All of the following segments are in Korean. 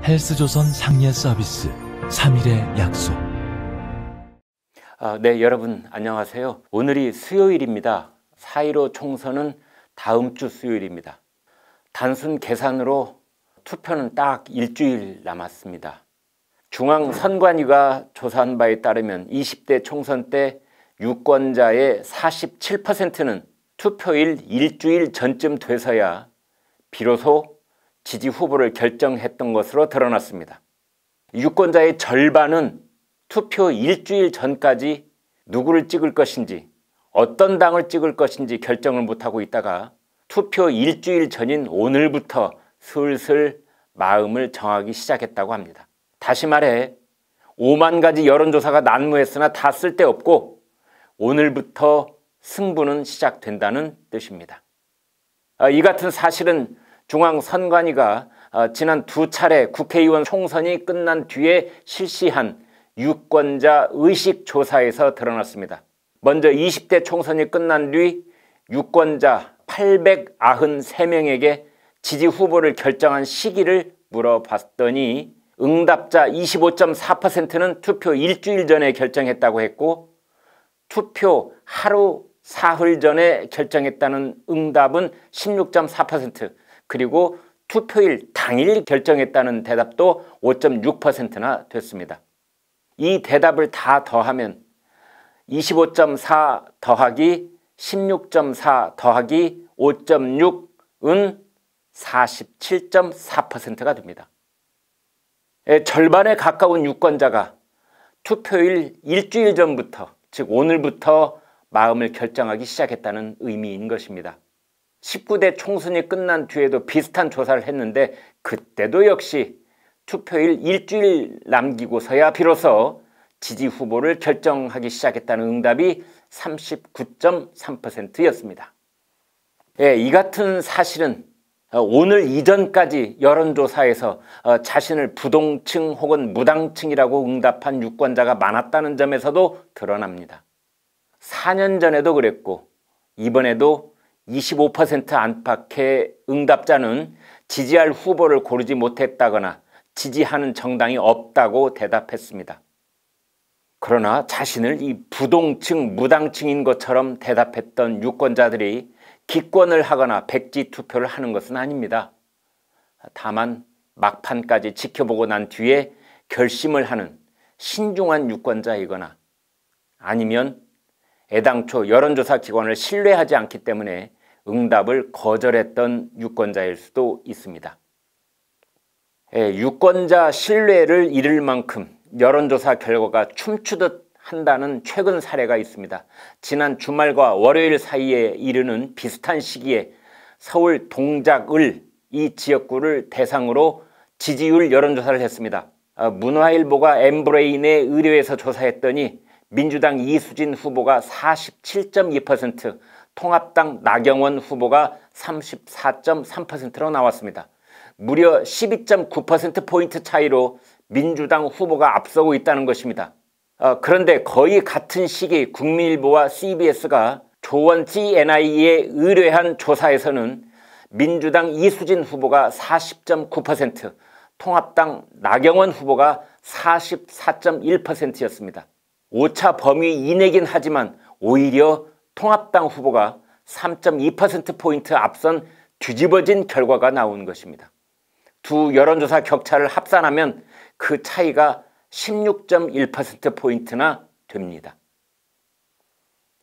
헬스조선 상례 서비스 3일의 약속. 네, 여러분 안녕하세요. 오늘이 수요일입니다. 4.15 총선은 다음 주 수요일입니다. 단순 계산으로 투표는 딱 일주일 남았습니다. 중앙선관위가 조사한 바에 따르면 20대 총선 때 유권자의 47%는 투표일 일주일 전쯤 돼서야 비로소 지지 후보를 결정했던 것으로 드러났습니다. 유권자의 절반은 투표 일주일 전까지 누구를 찍을 것인지, 어떤 당을 찍을 것인지 결정을 못하고 있다가 투표 일주일 전인 오늘부터 슬슬 마음을 정하기 시작했다고 합니다. 다시 말해 5만 가지 여론조사가 난무했으나 다 쓸데없고 오늘부터 승부는 시작된다는 뜻입니다. 이 같은 사실은 중앙선관위가 지난 두 차례 국회의원 총선이 끝난 뒤에 실시한 유권자 의식조사에서 드러났습니다. 먼저 20대 총선이 끝난 뒤 유권자 893명에게 지지 후보를 결정한 시기를 물어봤더니 응답자 25.4%는 투표 일주일 전에 결정했다고 했고 투표 하루 사흘 전에 결정했다는 응답은 16.4%, 그리고 투표일 당일 결정했다는 대답도 5.6%나 됐습니다. 이 대답을 다 더하면 25.4 더하기 16.4 더하기 5.6은 47.4%가 됩니다. 절반에 가까운 유권자가 투표일 일주일 전부터, 즉 오늘부터 마음을 결정하기 시작했다는 의미인 것입니다. 19대 총선이 끝난 뒤에도 비슷한 조사를 했는데 그때도 역시 투표일 일주일 남기고서야 비로소 지지 후보를 결정하기 시작했다는 응답이 39.3%였습니다. 이 같은 사실은 오늘 이전까지 여론조사에서 자신을 부동층 혹은 무당층이라고 응답한 유권자가 많았다는 점에서도 드러납니다. 4년 전에도 그랬고 이번에도 25% 안팎의 응답자는 지지할 후보를 고르지 못했다거나 지지하는 정당이 없다고 대답했습니다. 그러나 자신을 이 부동층, 무당층인 것처럼 대답했던 유권자들이 기권을 하거나 백지 투표를 하는 것은 아닙니다. 다만 막판까지 지켜보고 난 뒤에 결심을 하는 신중한 유권자이거나 아니면 애당초 여론조사 기관을 신뢰하지 않기 때문에 응답을 거절했던 유권자일 수도 있습니다. 유권자 신뢰를 잃을 만큼 여론조사 결과가 춤추듯 한다는 최근 사례가 있습니다. 지난 주말과 월요일 사이에 이르는 비슷한 시기에 서울 동작을 이 지역구를 대상으로 지지율 여론조사를 했습니다. 문화일보가 엠브레인에 의뢰해서 조사했더니 민주당 이수진 후보가 47.2%, 통합당 나경원 후보가 34.3%로 나왔습니다. 무려 12.9%포인트 차이로 민주당 후보가 앞서고 있다는 것입니다. 그런데 거의 같은 시기 국민일보와 CBS가 조원 TNI에 의뢰한 조사에서는 민주당 이수진 후보가 40.9%, 통합당 나경원 후보가 44.1%였습니다. 오차 범위 이내긴 하지만 오히려 통합당 후보가 3.2%포인트 앞선 뒤집어진 결과가 나온 것입니다. 두 여론조사 격차를 합산하면 그 차이가 16.1%포인트나 됩니다.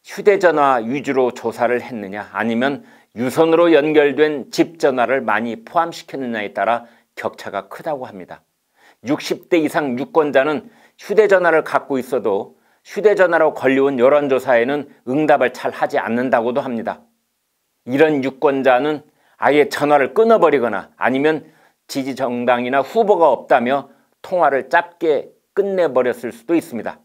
휴대전화 위주로 조사를 했느냐 아니면 유선으로 연결된 집전화를 많이 포함시켰느냐에 따라 격차가 크다고 합니다. 60대 이상 유권자는 휴대전화를 갖고 있어도 휴대전화로 걸려온 여론조사에는 응답을 잘 하지 않는다고도 합니다. 이런 유권자는 아예 전화를 끊어버리거나 아니면 지지 정당이나 후보가 없다며 통화를 짧게 끝내버렸을 수도 있습니다.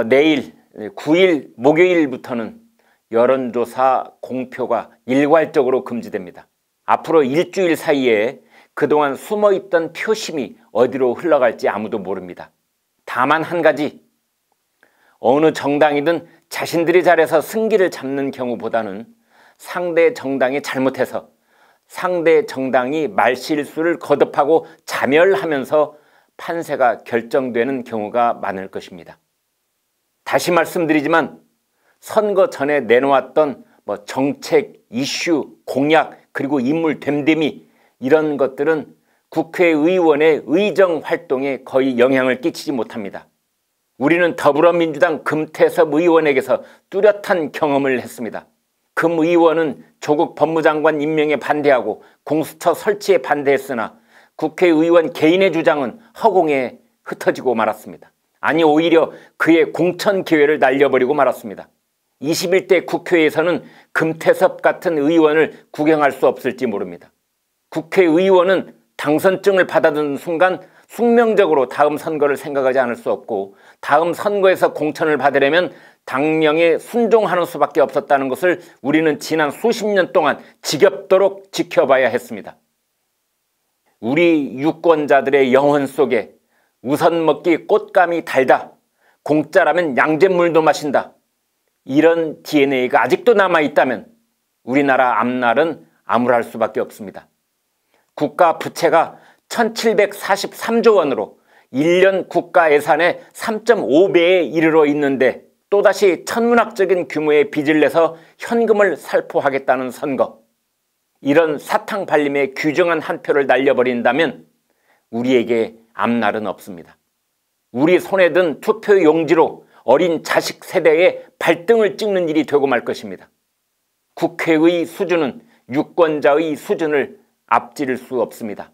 내일 9일 목요일부터는 여론조사 공표가 일괄적으로 금지됩니다. 앞으로 일주일 사이에 그동안 숨어있던 표심이 어디로 흘러갈지 아무도 모릅니다. 다만 한 가지, 어느 정당이든 자신들이 잘해서 승기를 잡는 경우보다는 상대 정당이 잘못해서 상대 정당이 말실수를 거듭하고 자멸하면서 판세가 결정되는 경우가 많을 것입니다. 다시 말씀드리지만 선거 전에 내놓았던 정책, 이슈, 공약, 그리고 인물 됨됨이 이런 것들은 국회의원의 의정 활동에 거의 영향을 끼치지 못합니다. 우리는 더불어민주당 금태섭 의원에게서 뚜렷한 경험을 했습니다. 금 의원은 조국 법무장관 임명에 반대하고 공수처 설치에 반대했으나 국회의원 개인의 주장은 허공에 흩어지고 말았습니다. 아니 오히려 그의 공천 기회를 날려버리고 말았습니다. 21대 국회에서는 금태섭 같은 의원을 구경할 수 없을지 모릅니다. 국회의원은 당선증을 받아든 순간 숙명적으로 다음 선거를 생각하지 않을 수 없고 다음 선거에서 공천을 받으려면 당명에 순종하는 수밖에 없었다는 것을 우리는 지난 수십 년 동안 지겹도록 지켜봐야 했습니다. 우리 유권자들의 영혼 속에 우선 먹기 꽃감이 달다, 공짜라면 양잿물도 마신다, 이런 DNA가 아직도 남아있다면 우리나라 앞날은 암울할 수밖에 없습니다. 국가 부채가 1743조 원으로 1년 국가 예산의 3.5배에 이르러 있는데 또다시 천문학적인 규모의 빚을 내서 현금을 살포하겠다는 선거, 이런 사탕발림에 규정한 한 표를 날려버린다면 우리에게 앞날은 없습니다. 우리 손에 든 투표 용지로 어린 자식 세대의 발등을 찍는 일이 되고 말 것입니다. 국회의 수준은 유권자의 수준을 앞지를 수 없습니다.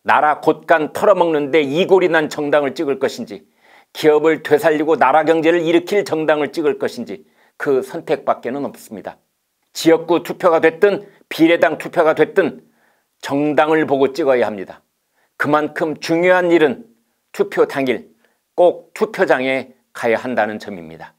나라 곳간 털어먹는데 이골이 난 정당을 찍을 것인지, 기업을 되살리고 나라 경제를 일으킬 정당을 찍을 것인지 그 선택밖에는 없습니다. 지역구 투표가 됐든 비례당 투표가 됐든 정당을 보고 찍어야 합니다. 그만큼 중요한 일은 투표 당일 꼭 투표장에 가야 한다는 점입니다.